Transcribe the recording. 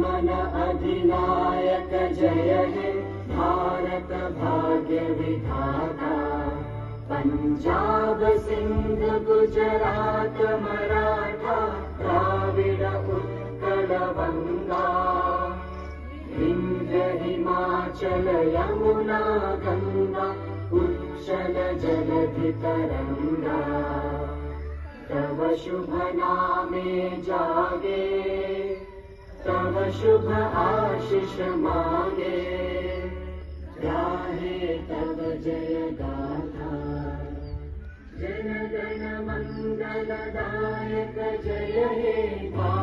नमन अधिनायक जय हे भारत भाग्य विधाता। पंजाब सिंध गुजरात मराठा द्राविड उत्कल बंगा। विंध्य हिमाचल यमुना गंगा उच्चल जलधि तरंगा। तव शुभ नामे जागे तव शुभ आशीष मांगे। गाहे तव जय गाथा जन गण मंगलदायक जय हे भारत